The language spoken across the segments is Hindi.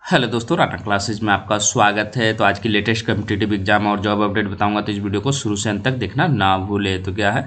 हेलो दोस्तों, राटा क्लासेज में आपका स्वागत है। तो आज की लेटेस्ट कॉम्पिटिटिव एग्जाम और जॉब अपडेट बताऊंगा, तो इस वीडियो को शुरू से अंत तक देखना ना भूले। तो क्या है,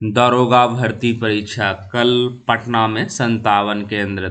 दारोगा भर्ती परीक्षा कल पटना में 57 केंद्र।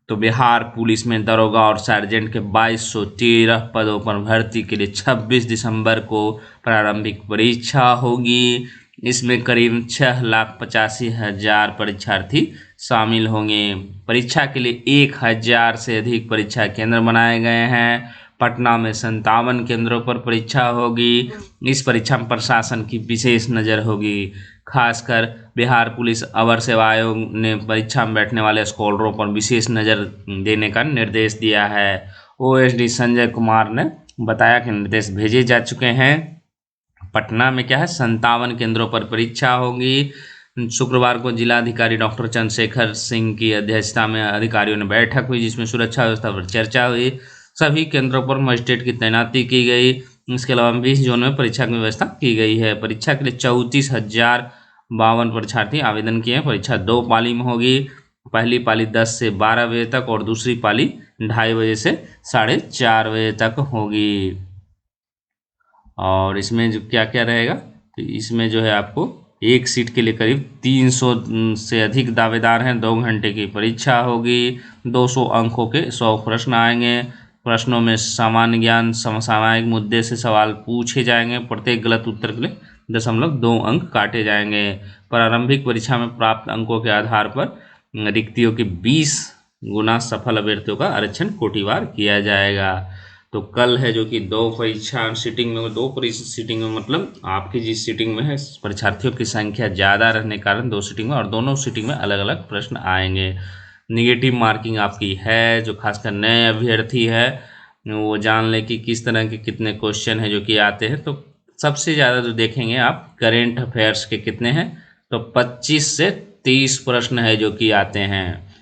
तो बिहार पुलिस में दारोगा और सार्जेंट के 2213 पदों पर भर्ती के लिए 26 दिसंबर को प्रारंभिक परीक्षा होगी। इसमें करीब 6,85,000 परीक्षार्थी शामिल होंगे। परीक्षा के लिए 1000 से अधिक परीक्षा केंद्र बनाए गए हैं। पटना में 57 केंद्रों पर परीक्षा होगी। इस परीक्षा में प्रशासन की विशेष नज़र होगी। खासकर बिहार पुलिस अवर सेवा आयोग ने परीक्षा में बैठने वाले स्कॉलरों पर विशेष नज़र देने का निर्देश दिया है। ओएसडी संजय कुमार ने बताया कि निर्देश भेजे जा चुके हैं। पटना में क्या है, 57 केंद्रों पर परीक्षा होगी। शुक्रवार को जिलाधिकारी डॉक्टर चंद्रशेखर सिंह की अध्यक्षता में अधिकारियों ने बैठक हुई, जिसमें सुरक्षा व्यवस्था पर चर्चा हुई। सभी केंद्रों पर मजिस्ट्रेट की तैनाती की गई। इसके अलावा 20 जोन में परीक्षा की व्यवस्था की गई है। परीक्षा के लिए 34,052 परीक्षार्थी आवेदन किए हैं। परीक्षा 2 पाली में होगी। पहली पाली 10 से 12 बजे तक और दूसरी पाली 2:30 बजे से 4:30 बजे तक होगी। और इसमें जो क्या क्या रहेगा, तो इसमें जो है आपको एक सीट के लिए करीब 300 से अधिक दावेदार हैं। 2 घंटे की परीक्षा होगी। 200 अंकों के 100 प्रश्न आएंगे। प्रश्नों में सामान्य ज्ञान, समसामयिक मुद्दे से सवाल पूछे जाएंगे। प्रत्येक गलत उत्तर के लिए 0.2 अंक काटे जाएंगे। प्रारंभिक परीक्षा में प्राप्त अंकों के आधार पर रिक्तियों की 20 गुना सफल अभ्यर्थियों का आरक्षण कोटिवार किया जाएगा। तो कल है जो कि 2 परीक्षा सीटिंग में, 2 परीक्षा सीटिंग में मतलब आपकी जिस सीटिंग में है परीक्षार्थियों की संख्या ज़्यादा रहने के कारण 2 सीटिंग में, और दोनों सीटिंग में अलग अलग प्रश्न आएंगे। निगेटिव मार्किंग आपकी है, जो खासकर नए अभ्यर्थी है वो जान ले कि किस तरह के कितने क्वेश्चन है जो कि आते हैं। तो सबसे ज़्यादा जो देखेंगे आप करेंट अफेयर्स के कितने हैं, तो 25 से 30 प्रश्न है जो कि आते हैं।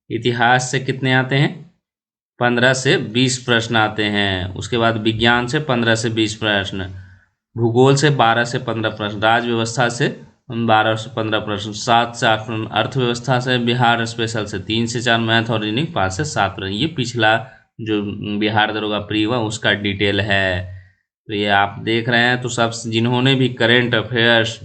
इतिहास से कितने आते हैं, 15 से 20 प्रश्न आते हैं। उसके बाद विज्ञान से 15 से 20 प्रश्न, भूगोल से 12 से 15 प्रश्न, राज्य व्यवस्था से 12 से 15 प्रश्न, 7 से 8 प्रश्न, अर्थव्यवस्था से बिहार स्पेशल से 3 से 4, मैथ और रीजनिंग 5 से 7 प्रश्न। ये पिछला जो बिहार दरोगा प्री हुआ उसका डिटेल है। तो ये आप देख रहे हैं। तो सब जिन्होंने भी करेंट अफेयर्स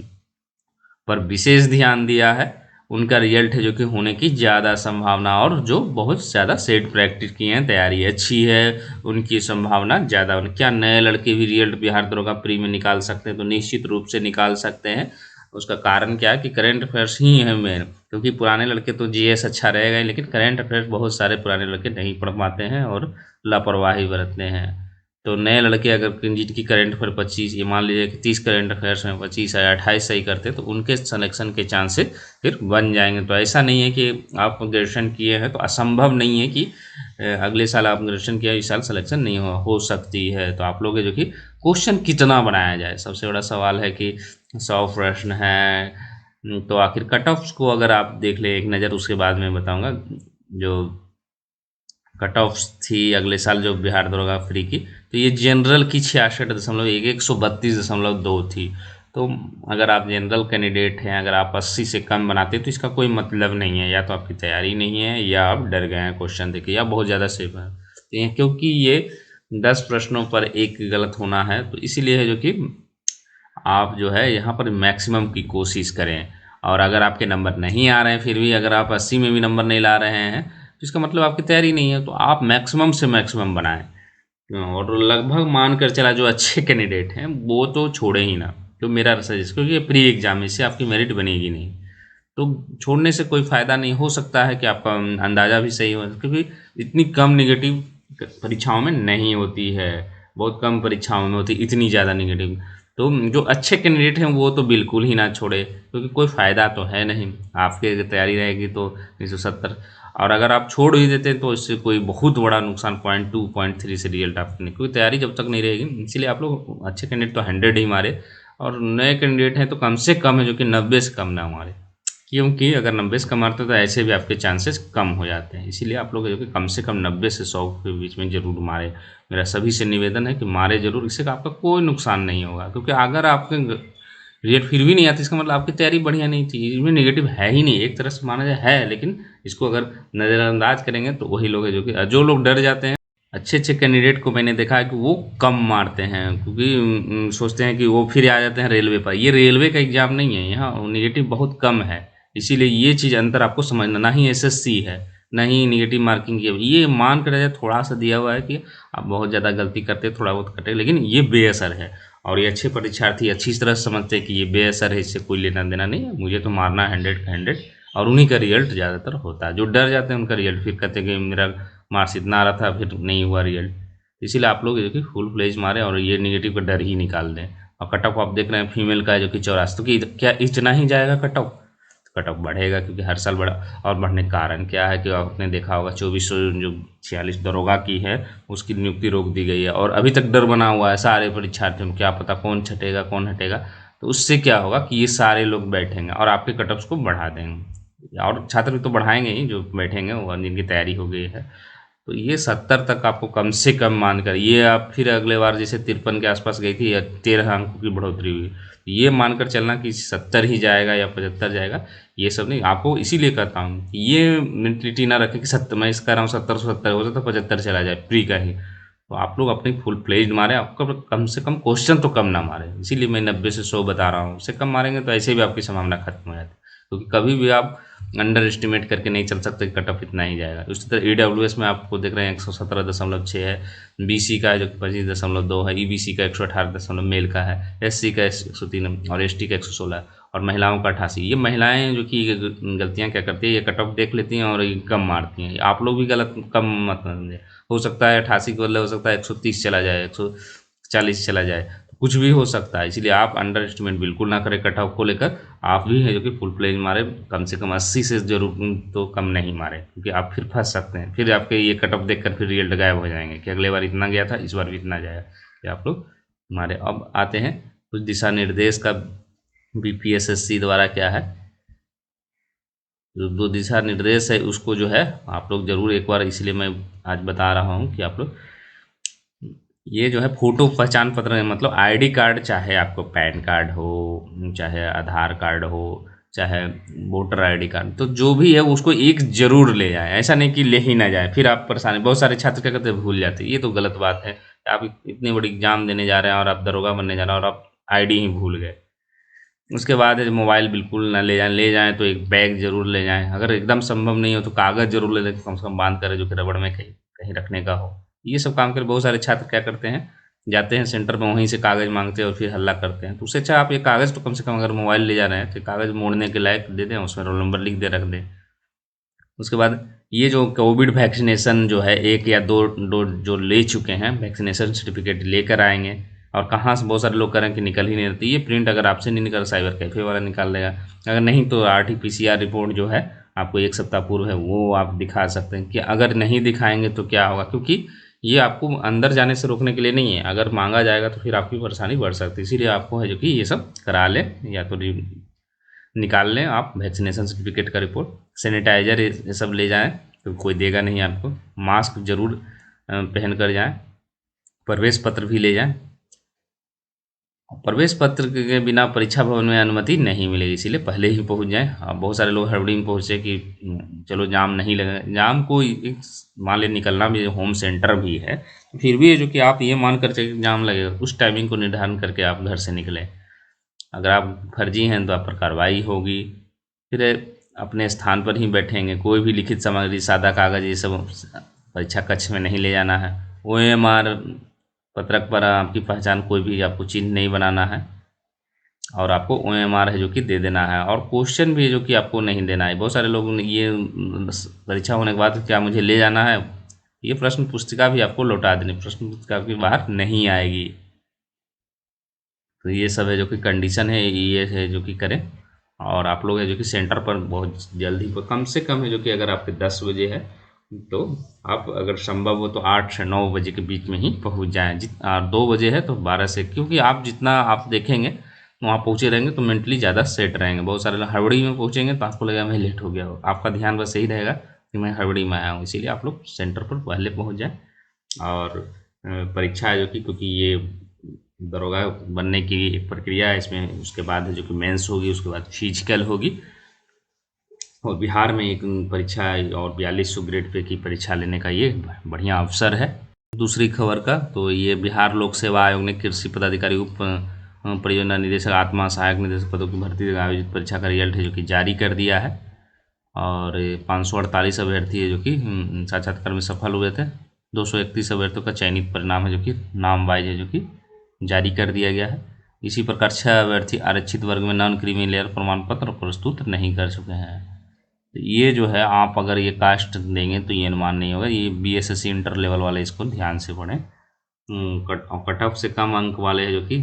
पर विशेष ध्यान दिया है उनका रिजल्ट है जो कि होने की ज़्यादा संभावना, और जो बहुत ज़्यादा सेट प्रैक्टिस किए हैं, तैयारी अच्छी है, उनकी संभावना ज़्यादा। क्या नए लड़के भी रिजल्ट बिहार दरोगा प्री में निकाल सकते हैं? तो निश्चित रूप से निकाल सकते हैं। उसका कारण क्या है कि करेंट अफेयर्स ही है मेन, क्योंकि पुराने लड़के तो जीएस अच्छा रहेगा, लेकिन करेंट अफेयर्स बहुत सारे पुराने लड़के नहीं पढ़ पाते हैं और लापरवाही बरतते हैं। तो नए लड़के अगर जिनकी करंट अफेयर 25, ये मान लीजिए कि 30 करंट अफेयर्स में 25 या 28 सही करते, तो उनके सिलेक्शन के चांसेस फिर बन जाएंगे। तो ऐसा नहीं है कि आप ग्रेजुएशन किए हैं तो असंभव नहीं है कि अगले साल आप ग्रेजुएशन किया इस साल सिलेक्शन नहीं हो सकती है। तो आप लोग जो कि क्वेश्चन कितना बनाया जाए, सबसे बड़ा सवाल है कि 100 प्रश्न है। तो आखिर कट ऑफ्स को अगर आप देख ले एक नज़र, उसके बाद में बताऊँगा जो कट ऑफ थी अगले साल जो बिहार दरोगा फ्री की, तो ये जनरल की 66.1, 132.2 थी। तो अगर आप जनरल कैंडिडेट हैं, अगर आप 80 से कम बनाते तो इसका कोई मतलब नहीं है, या तो आपकी तैयारी नहीं है या आप डर गए हैं क्वेश्चन देखे, या बहुत ज़्यादा सेफ है। तो क्योंकि ये 10 प्रश्नों पर एक गलत होना है, तो इसीलिए है जो कि आप जो है यहाँ पर मैक्सिमम की कोशिश करें। और अगर आपके नंबर नहीं आ रहे हैं, फिर भी अगर आप 80 में भी नंबर नहीं ला रहे हैं, तो इसका मतलब आपकी तैयारी नहीं है। तो आप मैक्सिमम से मैक्सिमम बनाएं, और लगभग मान कर चला जो अच्छे कैंडिडेट हैं वो तो छोड़े ही ना। तो मेरा सजेस्ट, क्योंकि ये प्री एग्जाम, इससे आपकी मेरिट बनेगी नहीं, तो छोड़ने से कोई फ़ायदा नहीं। हो सकता है कि आपका अंदाज़ा भी सही हो, क्योंकि इतनी कम निगेटिव परीक्षाओं में नहीं होती है, बहुत कम परीक्षाओं में होती इतनी ज़्यादा निगेटिव। तो जो अच्छे कैंडिडेट हैं वो तो बिल्कुल ही ना छोड़े, क्योंकि कोई फ़ायदा तो है नहीं। आपकी अगर तैयारी रहेगी तो 170, और अगर आप छोड़ ही देते हैं तो इससे कोई बहुत बड़ा नुकसान 0.2 0.3 से रिजल्ट आपकी नहीं, क्योंकि तैयारी जब तक नहीं रहेगी। इसीलिए आप लोग अच्छे कैंडिडेट तो 100 ही मारे, और नए कैंडिडेट हैं तो कम से कम है जो कि 90 से कम ना मारे, क्योंकि अगर 90 से कम मारते तो ऐसे भी आपके चांसेस कम हो जाते हैं। इसीलिए आप लोग जो कि कम से कम 90 से 100 के बीच में ज़रूर मारे। मेरा सभी से निवेदन है कि मारे ज़रूर, इससे आपका कोई नुकसान नहीं होगा। क्योंकि अगर आपके रिजल्ट फिर भी नहीं आती, इसका मतलब आपकी तैयारी बढ़िया नहीं थी। इसमें नेगेटिव है ही नहीं, एक तरह से माना जाए है, लेकिन इसको अगर नज़रअंदाज करेंगे तो वही लोग हैं जो कि जो लोग डर जाते हैं अच्छे अच्छे कैंडिडेट को मैंने देखा है कि वो कम मारते हैं, क्योंकि सोचते हैं कि वो फिर आ जाते हैं रेलवे पर। ये रेलवे का एग्ज़ाम नहीं है, यहाँ नेगेटिव बहुत कम है। इसीलिए ये चीज़ अंतर आपको समझना, ना ही एसएससी है, ना ही नेगेटिव मार्किंग की है। ये मान कर थोड़ा सा दिया हुआ है कि आप बहुत ज़्यादा गलती करते, थोड़ा बहुत कटे, लेकिन ये बेअसर है। और ये अच्छे परीक्षार्थी अच्छी तरह से समझते हैं कि ये बेअसर है, इससे कोई लेना देना नहीं है, मुझे तो मारना है 100 का 100। और उन्हीं का रिजल्ट ज़्यादातर होता है। जो डर जाते हैं उनका रिजल्ट फिर कहते हैं कि मेरा मार्क्स इतना आ रहा था, फिर नहीं हुआ रिजल्ट। इसीलिए आप लोग जो कि फुल फ्लेज मारें और ये नेगेटिव का डर ही निकाल दें। और कट ऑफ आप देख रहे हैं फीमेल का है जो कि 84, तो कि क्या इतना ही जाएगा कट ऑफ? कट ऑफ बढ़ेगा, क्योंकि हर साल बढ़ा। और बढ़ने का कारण क्या है कि आपने देखा होगा 2400 जो 46 दरोगा की है उसकी नियुक्ति रोक दी गई है, और अभी तक डर बना हुआ है सारे परीक्षार्थियों में, क्या पता कौन छटेगा कौन हटेगा। तो उससे क्या होगा कि ये सारे लोग बैठेंगे और आपके कट ऑफ्स को बढ़ा देंगे, और छात्र भी तो बढ़ाएंगे ही जो बैठेंगे वो, जिनकी तैयारी हो गई है। तो ये 70 तक आपको कम से कम मानकर, ये आप फिर अगले बार जैसे 53 के आसपास गई थी या 13 अंकों की बढ़ोतरी हुई, ये मानकर चलना कि 70 ही जाएगा या 75 जाएगा, ये सब नहीं। आपको इसीलिए कहता हूँ कि ये मेंटलिटी ना रखें कि 70, मैं इस कह रहा हूँ 70 से 70 हो जाता 75 चला जाए प्री का ही। तो आप लोग अपनी फुल फ्लेज्ड मारें, आपका कम से कम क्वेश्चन तो कम ना मारें। इसीलिए मैं 90 से 100 बता रहा हूँ, उससे कम मारेंगे तो ऐसे भी आपकी संभावना खत्म हो जाती है। क्योंकि कभी भी आप अंडर एस्टिमेट करके नहीं चल सकते, कट ऑफ इतना ही जाएगा। उसी तरह ईडब्ल्यूएस में आपको देख रहे हैं 117.6 है, बीसी का है जो कि 25.2 है, ईबीसी का 118 मेल का है, एससी का 103 और एसटी का 116 है, और महिलाओं का 88। ये महिलाएं जो कि गलतियां क्या करती है, ये कट ऑफ देख लेती हैं और ये कम मारती हैं। आप लोग भी गलत कम मत समझें, हो सकता है 88 के बदले हो सकता है 130 चला जाए, 140 चला जाए, कुछ भी हो सकता है। इसलिए आप अंडर एस्टिमेट बिल्कुल ना करें कट ऑफ को लेकर। आप भी है जो कि फुल फ्लेज मारे, कम से कम 80 से जरूर तो कम नहीं मारे, क्योंकि आप फिर फंस सकते हैं। फिर आपके ये कट ऑफ देखकर फिर रिजल्ट गायब हो जाएंगे कि अगले बार इतना गया था इस बार भी इतना जाएगा। कि आप लोग मारे। अब आते हैं कुछ दिशा निर्देश का, बीपीएसएससी द्वारा क्या है, जो दो दिशा निर्देश है उसको जो है आप लोग जरूर एक बार, इसलिए मैं आज बता रहा हूँ कि आप लोग ये जो है फोटो पहचान पत्र है, मतलब आईडी कार्ड, चाहे आपको पैन कार्ड हो, चाहे आधार कार्ड हो, चाहे वोटर आईडी कार्ड, तो जो भी है उसको एक जरूर ले जाए। ऐसा नहीं कि ले ही ना जाए, फिर आप परेशानी। बहुत सारे छात्र क्या करते हैं, भूल जाते हैं। ये तो गलत बात है। आप इतनी बड़ी एग्जाम देने जा रहे हैं और आप दरोगा बनने जा रहे हैं और आप आईडी ही भूल गए। उसके बाद मोबाइल बिल्कुल ना ले जाएं, ले जाएं तो एक बैग जरूर ले जाएं। अगर एकदम संभव नहीं हो तो कागज़ जरूर ले लें, कम से कम बांध कर जो कि रबड़ में कहीं कहीं रखने का हो। ये सब काम कर बहुत सारे छात्र क्या करते हैं, जाते हैं सेंटर में, वहीं से कागज़ मांगते हैं और फिर हल्ला करते हैं। तो उससे अच्छा आप ये कागज़ तो कम से कम, अगर मोबाइल ले जा रहे हैं तो कागज़ मोड़ने के लायक दे दें, उसमें रोल नंबर लिख दे रख दें। उसके बाद ये जो कोविड वैक्सीनेशन जो है, एक या दो डोज जो ले चुके हैं, वैक्सीनेशन सर्टिफिकेट लेकर आएंगे। और कहाँ से बहुत सारे लोग करें कि निकल ही नहीं रहती, ये प्रिंट अगर आपसे नहीं निकल, साइबर कैफे वाला निकाल देगा। अगर नहीं तो RT-PCR रिपोर्ट जो है आपको 1 सप्ताह पूर्व है वो आप दिखा सकते हैं। कि अगर नहीं दिखाएंगे तो क्या होगा, क्योंकि ये आपको अंदर जाने से रोकने के लिए नहीं है, अगर मांगा जाएगा तो फिर आपकी परेशानी बढ़ सकती है। इसीलिए आपको है जो कि ये सब करा लें, या तो निकाल लें आप वैक्सीनेशन सर्टिफिकेट का रिपोर्ट। सैनिटाइजर ये सब ले जाएं, तो कोई देगा नहीं आपको। मास्क जरूर पहन कर जाएं। प्रवेश पत्र भी ले जाएं। प्रवेश पत्र के बिना परीक्षा भवन में अनुमति नहीं मिलेगी, इसीलिए पहले ही पहुंच जाएं। अब बहुत सारे लोग हड़बड़ी में पहुंचे कि चलो जाम नहीं लगे। जाम को मान ले निकलना भी, होम सेंटर भी है, तो फिर भी जो कि आप ये मान कर चलिए जाम लगेगा, उस टाइमिंग को निर्धारण करके आप घर से निकलें। अगर आप फर्जी हैं तो आप पर कार्रवाई होगी। फिर अपने स्थान पर ही बैठेंगे। कोई भी लिखित सामग्री, सादा कागज़, ये सब परीक्षा कक्ष में नहीं ले जाना है। OMR पत्रक पर आपकी पहचान, कोई भी आपको चिन्ह नहीं बनाना है, और आपको OMR है जो कि दे देना है। और क्वेश्चन भी जो कि आपको नहीं देना है। बहुत सारे लोग ये परीक्षा होने के बाद क्या मुझे ले जाना है, ये प्रश्न पुस्तिका भी आपको लौटा देनी, प्रश्न पुस्तिका की बाहर नहीं आएगी। तो ये सब है जो कि कंडीशन है, ये है जो कि करें। और आप लोग है जो कि सेंटर पर बहुत जल्दी, कम से कम है जो कि अगर आपके 10 बजे है तो आप अगर संभव हो तो 8 से 9 बजे के बीच में ही पहुंच जाएं। 2 बजे है तो 12 से, क्योंकि आप जितना आप देखेंगे वहाँ पहुँचे रहेंगे तो मेंटली ज़्यादा सेट रहेंगे। बहुत सारे लोग हड़बड़ी में पहुँचेंगे तो आपको लगेगा मैं लेट हो गया हो, आपका ध्यान बस यही रहेगा कि मैं हड़बड़ी में आया हूँ। इसीलिए आप लोग सेंटर पर पहले पहुँच जाएँ। और परीक्षा है जो कि, क्योंकि ये दरोगा बनने की एक प्रक्रिया है, इसमें उसके बाद है जो कि मेंस होगी, उसके बाद फिजिकल होगी। और बिहार में एक परीक्षा और 4200 ग्रेड पे की परीक्षा लेने का ये बढ़िया अवसर है। दूसरी खबर का, तो ये बिहार लोक सेवा आयोग ने कृषि पदाधिकारी उप परियोजना निदेशक आत्मा सहायक निदेशक पदों की भर्ती आयोजित परीक्षा का रिजल्ट है जो कि जारी कर दिया है। और 548 अभ्यर्थी है जो कि साक्षात्कार में सफल हुए थे। 231 अभ्यर्थियों का चयनित परिणाम है जो कि नाम वाइज है जो कि जारी कर दिया गया है। इसी प्रकार 6 अभ्यर्थी आरक्षित वर्ग में नॉन क्रीमी लेयर प्रमाण पत्र प्रस्तुत नहीं कर चुके हैं। तो ये जो है आप अगर ये कास्ट देंगे तो ये अनुमान नहीं होगा। ये BSSC इंटर लेवल वाले इसको ध्यान से पढ़ें। कट ऑफ से कम अंक वाले है जो कि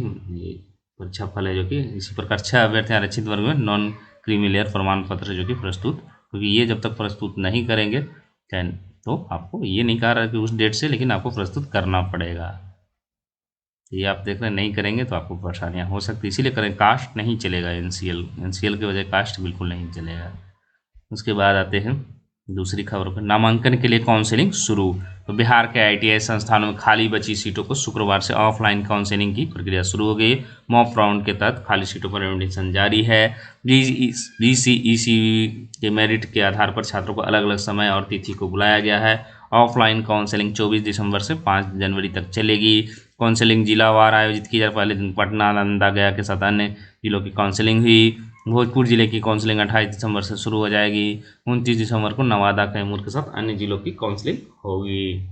परीक्षा फल है जो कि इसी प्रकार 6 अभ्यर्थी आरक्षित वर्ग में नॉन क्रीमी लेयर प्रमाण पत्र जो कि प्रस्तुत, क्योंकि ये जब तक प्रस्तुत नहीं करेंगे तो आपको ये नहीं कहा रहा कि उस डेट से, लेकिन आपको प्रस्तुत करना पड़ेगा। ये आप देख रहे हैं नहीं करेंगे तो आपको परेशानियां हो सकती, इसीलिए करें। कास्ट नहीं चलेगा, NCL के वजह कास्ट बिल्कुल नहीं चलेगा। उसके बाद आते हैं दूसरी खबर पर, नामांकन के लिए काउंसलिंग शुरू। तो बिहार के ITI संस्थानों में खाली बची सीटों को शुक्रवार से ऑफलाइन काउंसलिंग की प्रक्रिया शुरू हो गई। मॉक राउंड के तहत खाली सीटों पर एडमिशन जारी है। GCEC के मेरिट के आधार पर छात्रों को अलग अलग समय और तिथि को बुलाया गया है। ऑफलाइन काउंसलिंग 24 दिसंबर से 5 जनवरी तक चलेगी। काउंसलिंग जिलावार आयोजित की जाए। पहले दिन पटना, नालंदा, गया के साथ अन्य जिलों की काउंसलिंग हुई। भोजपुर जिले की काउंसलिंग 28 दिसंबर से शुरू हो जाएगी। 29 दिसंबर को नवादा, कैमूर के साथ अन्य जिलों की काउंसलिंग होगी।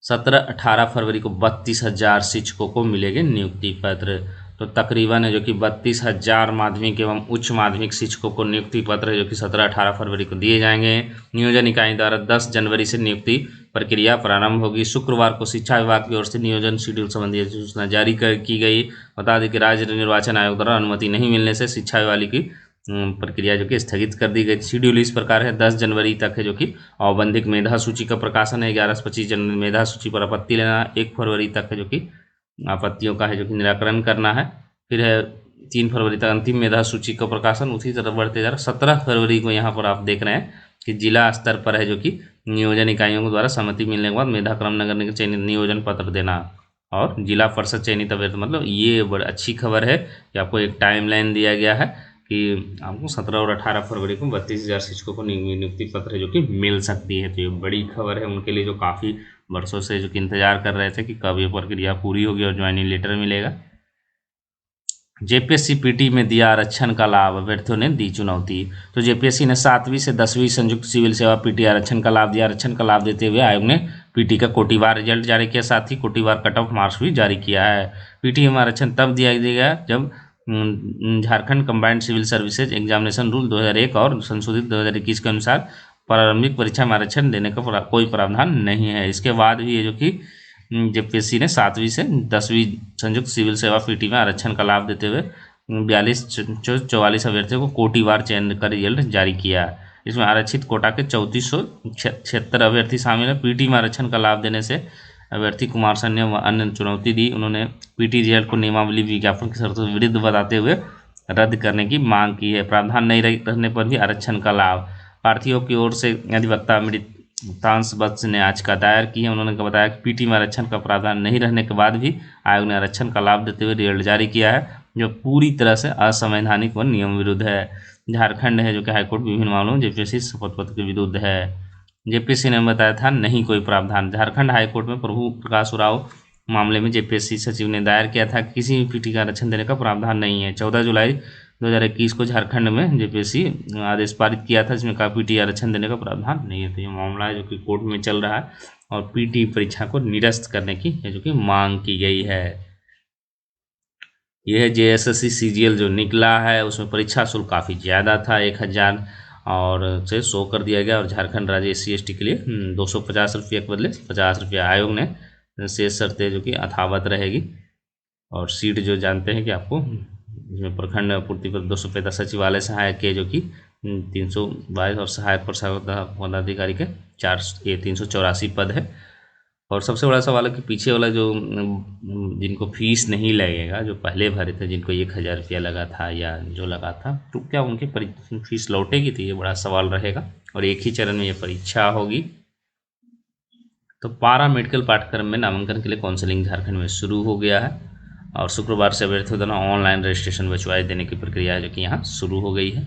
17-18 फरवरी को 32,000 शिक्षकों को मिलेंगे नियुक्ति पत्र। तो तकरीबन है जो कि 32,000 माध्यमिक एवं उच्च माध्यमिक शिक्षकों को नियुक्ति पत्र है जो कि 17-18 फरवरी को दिए जाएंगे। नियोजन इकाई द्वारा 10 जनवरी से नियुक्ति प्रक्रिया प्रारंभ होगी। शुक्रवार को शिक्षा विभाग की ओर से नियोजन शेड्यूल संबंधी सूचना जारी की गई। बता दें कि राज्य निर्वाचन आयोग द्वारा अनुमति नहीं मिलने से शिक्षा विभाग की प्रक्रिया जो कि स्थगित कर दी गई। शेड्यूल इस प्रकार है, 10 जनवरी तक है जो कि औबंधिक मेधा सूची का प्रकाशन है। 11 से 25 जनवरी मेधा सूची पर आपत्ति लेना। 1 फरवरी तक है जो कि आपत्तियों का है जो कि निराकरण करना है। फिर है 3 फरवरी तक अंतिम मेधा सूची का प्रकाशन। उसी तरह बढ़ते जा रहा 17 फरवरी को यहाँ पर आप देख रहे हैं कि जिला स्तर पर है जो कि नियोजन इकाइयों के द्वारा सहमति मिलने के बाद मेधा क्रम नगर निगम चयनित नियोजन पत्र देना और जिला परिषद चयनित अभ्यर्थी। मतलब ये बड़ी अच्छी खबर है कि आपको एक टाइमलाइन दिया गया है कि आपको 17 और 18 फरवरी को 32,000 शिक्षकों को नियुक्ति पत्र है जो कि मिल सकती है। तो ये बड़ी खबर है उनके लिए जो काफ़ी वर्षों से जो कि इंतजार कर रहे थे कि कब ये प्रक्रिया पूरी होगी और ज्वाइनिंग लेटर मिलेगा। JPSC PT में दिया आरक्षण का लाभ, अभ्यर्थियों ने दी चुनौती। तो JPSC ने 7वीं से 10वीं संयुक्त सिविल सेवा PT आरक्षण का लाभ दिया। आरक्षण का लाभ देते हुए आयोग ने PT का कोटिवार रिजल्ट जारी किया, साथ ही कोटिवार कट ऑफ मार्क्स भी जारी किया है। PT में आरक्षण तब दिया गया जब Jharkhand combined civil services examination rule 2001 और संशोधित 2021 के अनुसार प्रारंभिक परीक्षा में आरक्षण देने का कोई प्रावधान नहीं है। इसके बाद भी ये जो कि JPSC ने 7वीं से 10वीं संयुक्त सिविल सेवा PT में आरक्षण का लाभ देते हुए 44 अभ्यर्थियों को कोटिवार चयन का रिजल्ट जारी किया। इसमें आरक्षित कोटा के 3476 अभ्यर्थी शामिल है। PT में आरक्षण का लाभ देने से अभ्यर्थी कुमार सेन ने अन्य चुनौती दी। उन्होंने PT रिजल्ट को नियमावली विज्ञापन की शर्तों से विरुद्ध बताते हुए रद्द करने की मांग की है। प्रावधान नहीं रहने पर भी आरक्षण का लाभ। प्रार्थियों की ओर से अधिवक्ता अमृतांश वत्स ने याचिका दायर की है। उन्होंने बताया कि PT में आरक्षण का प्रावधान नहीं रहने के बाद भी आयोग ने आरक्षण का लाभ देते हुए रिजल्ट जारी किया है, जो पूरी तरह से असंवैधानिक व नियम विरुद्ध है। झारखंड है जो कि हाईकोर्ट विभिन्न मामलों में JPSC शपथ पत्र के विरुद्ध है। JPSC ने बताया था नहीं कोई प्रावधान। झारखंड हाईकोर्ट में प्रभु प्रकाश उरांव मामले में JPSC सचिव ने दायर किया था कि किसी भी PT का आरक्षण देने का प्रावधान नहीं है। 14 जुलाई 2021 को झारखंड में JPSC आदेश पारित किया था जिसमें कहा PT आरक्षण देने का प्रावधान नहीं है। तो ये मामला है जो कि कोर्ट में चल रहा है और PT परीक्षा को निरस्त करने की जो कि मांग की गई है। यह है JSSC CGL जो निकला है, उसमें परीक्षा शुल्क काफ़ी ज़्यादा था, 1,000 और से 100 कर दिया गया। और झारखंड राज्य SC/ST के लिए 250 रुपये के बदले 50 रुपये आयोग ने शेष शर्तें जो कि यथावत रहेगी। और सीट जो जानते हैं कि आपको इसमें प्रखंड पूर्ति पर 250 सचिवालय सहायक के जो कि 322 और सहायक पदाधिकारी के 384 पद है। और सबसे बड़ा सवाल है कि पीछे वाला जो जिनको फीस नहीं लगेगा, जो पहले भरे थे जिनको 1,000 रुपया लगा था या जो लगा था, तो क्या उनकी फीस लौटेगी? तो ये बड़ा सवाल रहेगा। और एक ही चरण में ये परीक्षा होगी। तो पारा मेडिकल पाठ्यक्रम में नामांकन के लिए काउंसलिंग झारखंड में शुरू हो गया है और शुक्रवार से अभ्यर्थियों द्वारा ऑनलाइन रजिस्ट्रेशन व चॉइस देने की प्रक्रिया जो कि यहाँ शुरू हो गई है।